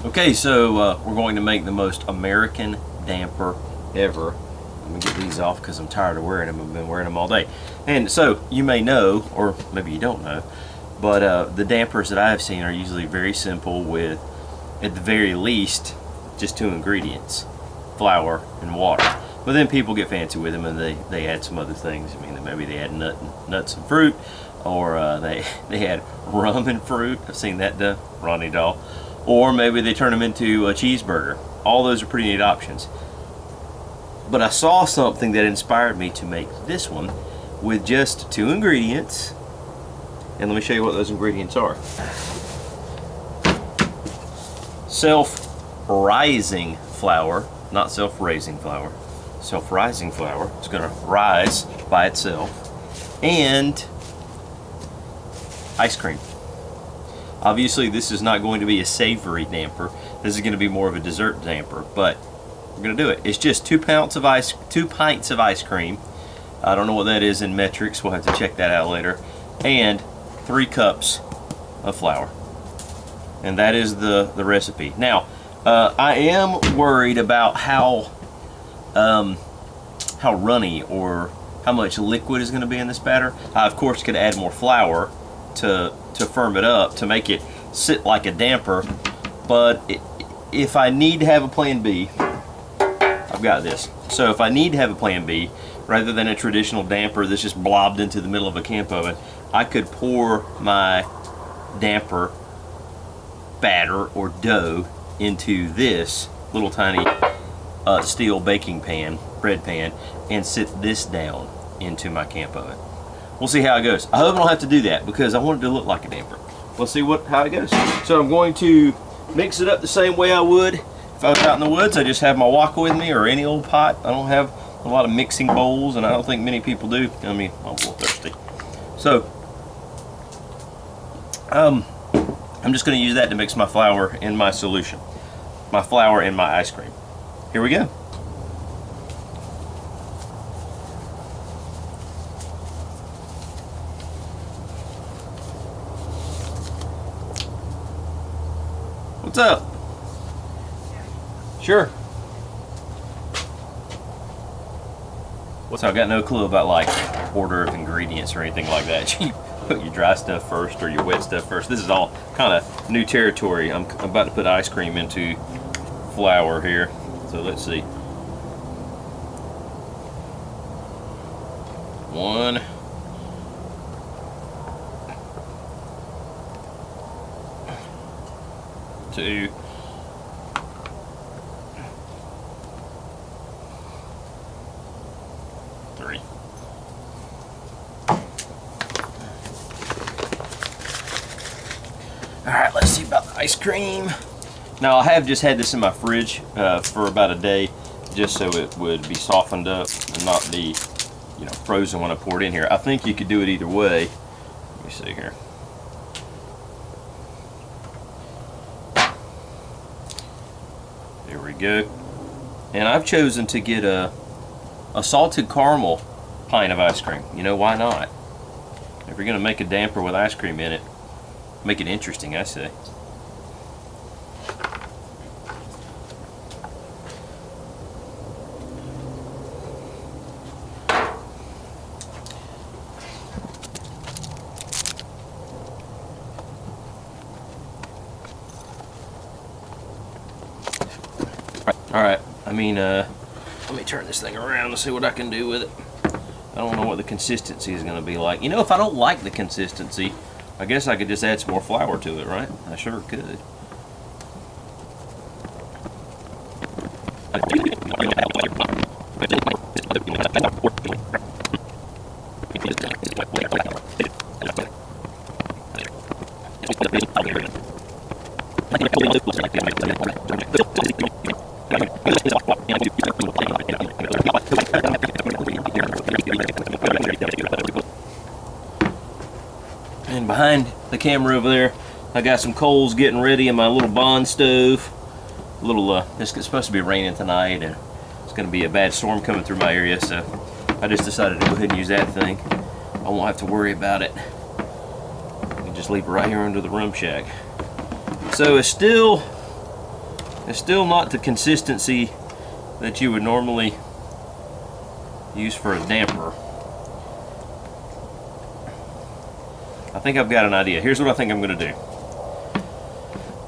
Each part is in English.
Okay, so we're going to make the most American damper ever. I'm gonna get these off because I'm tired of wearing them. I've been wearing them all day. And so you may know, or maybe you don't know, but the dampers that I've seen are usually very simple with, at the very least, just 2 ingredients: flour and water. But then people get fancy with them and they add some other things. I mean, maybe they add nuts and fruit, or they add rum and fruit. I've seen that done, Ronnie Doll. Or maybe they turn them into a cheeseburger. All those are pretty neat options. But I saw something that inspired me to make this one with just 2 ingredients. And let me show you what those ingredients are. Self-rising flour, not self-raising flour. Self-rising flour. It's going to rise by itself. And ice cream. Obviously, this is not going to be a savory damper. This is going to be more of a dessert damper, but we're going to do it. It's just 2 pints of ice cream. I don't know what that is in metrics. We'll have to check that out later. And 3 cups of flour. And that is the recipe. Now, I am worried about how runny or how much liquid is going to be in this batter. I, of course, could add more flour to firm it up, to make it sit like a damper, but if I need to have a plan B, I've got this. So if I need to have a plan B, rather than a traditional damper that's just blobbed into the middle of a camp oven, I could pour my damper batter or dough into this little tiny steel baking pan, bread pan, and sit this down into my camp oven. We'll see how it goes. I hope I don't have to do that because I want it to look like a damper. We'll see how it goes. So I'm going to mix it up the same way I would if I was out in the woods. I just have my wok with me, or any old pot. I don't have a lot of mixing bowls, and I don't think many people do. I mean, I'm a little thirsty. So I'm just going to use that to mix my flour in my solution. My flour and my ice cream. Here we go. What's up? Sure. So I've got no clue about like order of ingredients or anything like that. You put your dry stuff first or your wet stuff first. This is all kind of new territory. I'm about to put ice cream into flour here. So let's see. 1. 2. 3. Alright, let's see about the ice cream. Now, I have just had this in my fridge for about a day, just so it would be softened up and not be, frozen when I pour it in here. I think you could do it either way. Let me see here. There we go. And I've chosen to get a salted caramel pint of ice cream. Why not? If you're going to make a damper with ice cream in it, make it interesting, I say. Alright, let me turn this thing around and see what I can do with it. I don't know what the consistency is going to be like. If I don't like the consistency, I guess I could just add some more flour to it, right? I sure could. And behind the camera over there, I got some coals getting ready in my little Bond stove. It's supposed to be raining tonight, and it's going to be a bad storm coming through my area, so I just decided to go ahead and use that thing. I won't have to worry about it. I can just leave it right here under the rum shack. So it's still It's still not the consistency that you would normally use for a damper. I think I've got an idea. Here's what I think I'm going to do.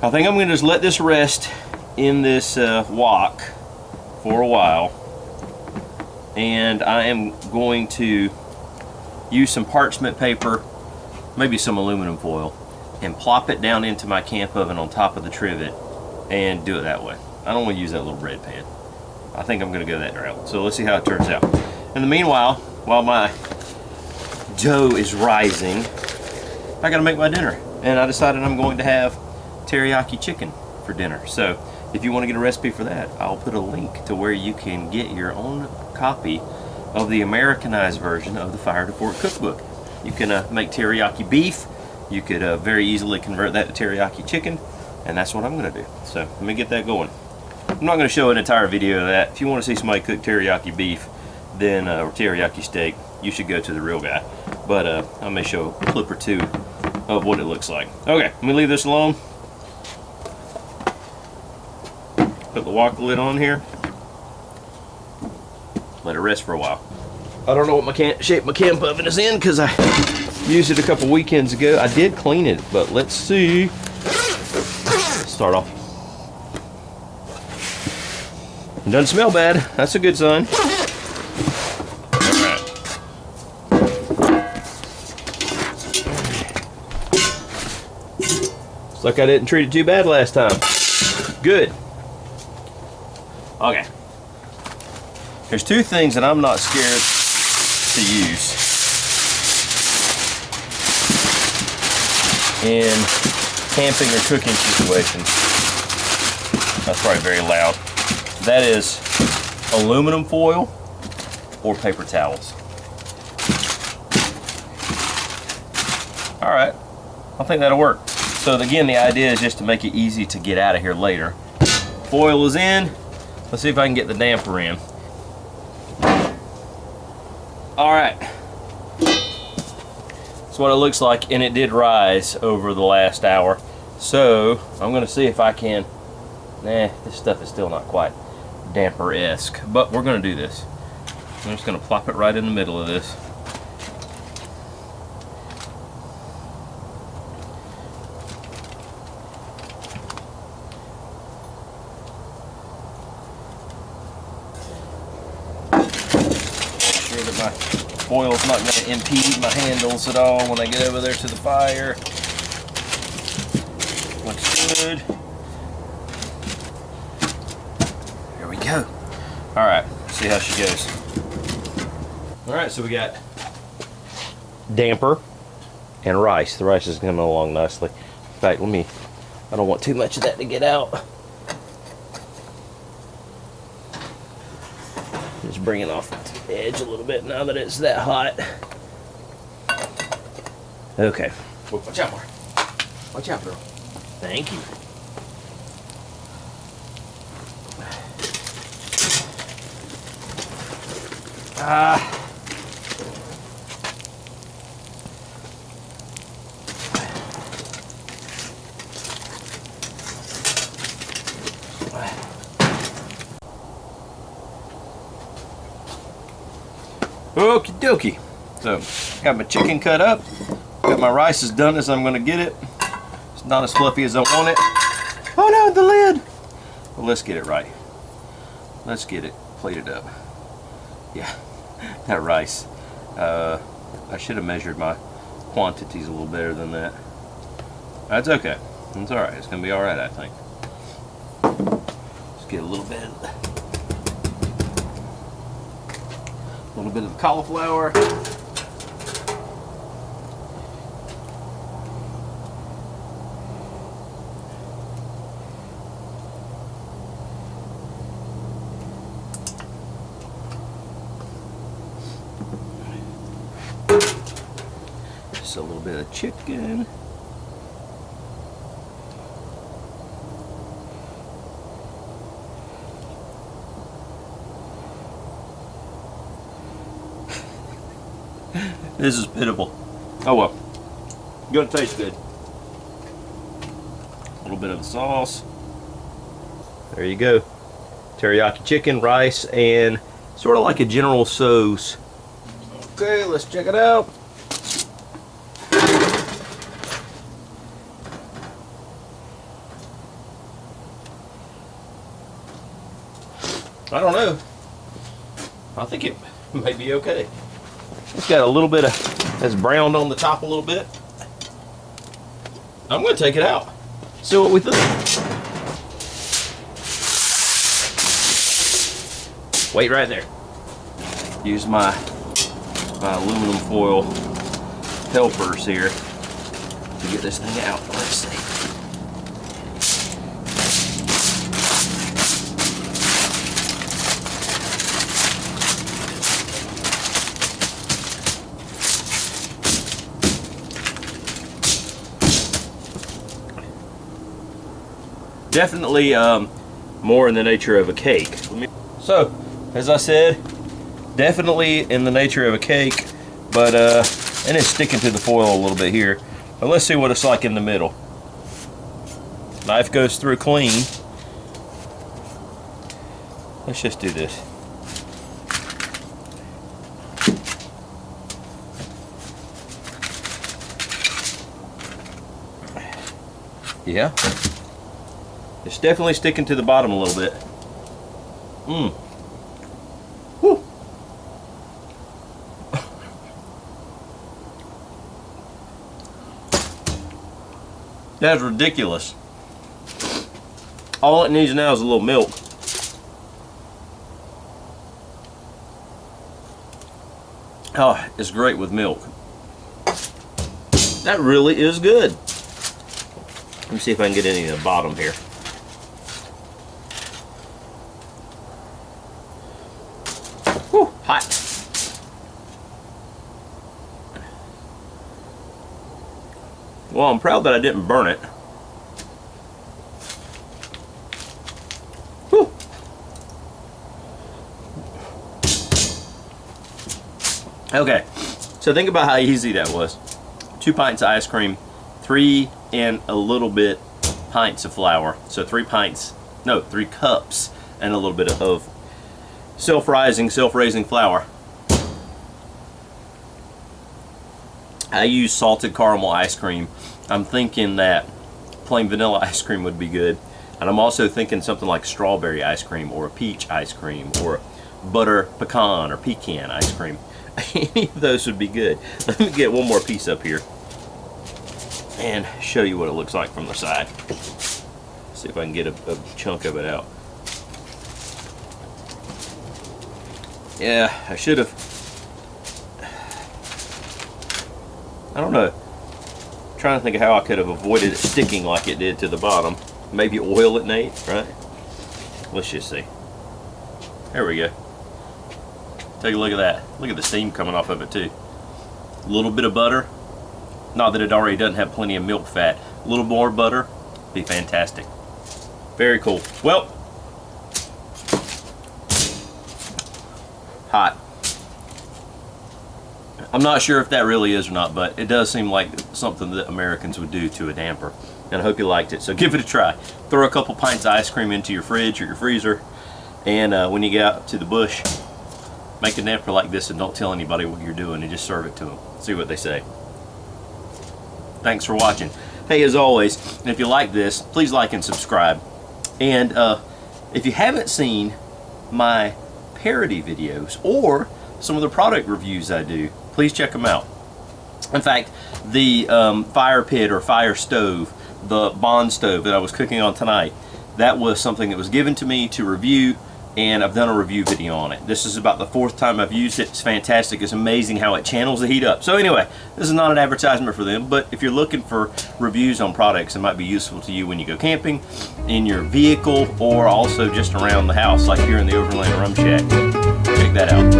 I think I'm going to just let this rest in this wok for a while, and I am going to use some parchment paper, maybe some aluminum foil, and plop it down into my camp oven on top of the trivet and do it that way. I don't want to use that little bread pan. I think I'm going to go that route. So let's see how it turns out. In the meanwhile, while my dough is rising, I got to make my dinner, and I decided I'm going to have teriyaki chicken for dinner. So if you want to get a recipe for that, I'll put a link to where you can get your own copy of the Americanized version of the Fire to Fork cookbook. You can make teriyaki beef. You could very easily convert that to teriyaki chicken, and that's what I'm going to do. So let me get that going. I'm not going to show an entire video of that. If you want to see somebody cook teriyaki beef, then or teriyaki steak, you should go to The Real Guy. But I may show a clip or two of what it looks like. Okay, let me leave this alone. Put the wok lid on here. Let it rest for a while. I don't know what shape my camp oven is in because I used it a couple weekends ago. I did clean it, but let's see. Start off. It doesn't smell bad. That's a good sign. Looks like I didn't treat it too bad last time. Good. Okay. There's two things that I'm not scared to use in camping or cooking situations. That's probably very loud. That is aluminum foil or paper towels. All right, I think that'll work. So again, the idea is just to make it easy to get out of here later. Foil is in. Let's see if I can get the damper in. All right. That's what it looks like, and it did rise over the last hour. So I'm gonna see if I can, this stuff is still not quite damper-esque, but we're gonna do this. I'm just gonna plop it right in the middle of this. My foil's not going to impede my handles at all when I get over there to the fire. Looks good. Here we go. All right, see how she goes. All right, so we got damper and rice. The rice is coming along nicely. In fact, I don't want too much of that to get out. Just bring it off the edge a little bit now that it's that hot. Okay. Watch out, Mark. Watch out, girl. Thank you. Okie dokie. So, got my chicken cut up. Got my rice as done as I'm going to get it. It's not as fluffy as I want it. Oh no, the lid! Well, let's get it right. Let's get it plated up. Yeah, that rice. I should have measured my quantities a little better than that. That's okay. It's alright. It's going to be alright, I think. Let's get a little bit of the cauliflower. Just a little bit of chicken. This is pitiful. Oh well. Gonna taste good. A little bit of the sauce. There you go. Teriyaki chicken, rice, and sort of like a General Tso's. Okay, let's check it out. I don't know. I think it may be okay. It's got a little bit of, that's browned on the top a little bit. I'm going to take it out. See what we think. Wait right there. Use my aluminum foil helpers here to get this thing out. Let's see. Definitely more in the nature of a cake. So, as I said, definitely in the nature of a cake, but and it's sticking to the foil a little bit here. But let's see what it's like in the middle. Knife goes through clean. Let's just do this. Yeah. It's definitely sticking to the bottom a little bit. Whew. That's ridiculous. All it needs now is a little milk. Oh, it's great with milk. That really is good. Let me see if I can get any of the bottom here. Whew, hot. Well, I'm proud that I didn't burn it. Whew. Okay, so think about how easy that was. 2 pints of ice cream, 3 and a little bit pints of flour. So 3 cups and a little bit of self-raising flour. I use salted caramel ice cream. I'm thinking that plain vanilla ice cream would be good. And I'm also thinking something like strawberry ice cream or a peach ice cream or butter pecan or pecan ice cream. Any of those would be good. Let me get one more piece up here and show you what it looks like from the side. See if I can get a chunk of it out. Yeah, I should have. I don't know. I'm trying to think of how I could have avoided it sticking like it did to the bottom. Maybe oil it, Nate, right? Let's just see. There we go. Take a look at that. Look at the steam coming off of it too. A little bit of butter. Not that it already doesn't have plenty of milk fat. A little more butter. Be fantastic. Very cool. Well, hot. I'm not sure if that really is or not, but it does seem like something that Americans would do to a damper. And I hope you liked it. So give it a try. Throw a couple pints of ice cream into your fridge or your freezer. And when you get out to the bush, make a damper like this and don't tell anybody what you're doing and just serve it to them. See what they say. Thanks for watching. Hey, as always, if you like this, please like and subscribe. And if you haven't seen my parody videos or some of the product reviews I do, please check them out. In fact, the fire pit or fire stove, the bond stove that I was cooking on tonight, that was something that was given to me to review, and I've done a review video on it. This is about the 4th time I've used it. It's fantastic. It's amazing how it channels the heat up. So anyway, this is not an advertisement for them, but if you're looking for reviews on products that might be useful to you when you go camping, in your vehicle, or also just around the house, like here in the Overland Rum Shack, check that out.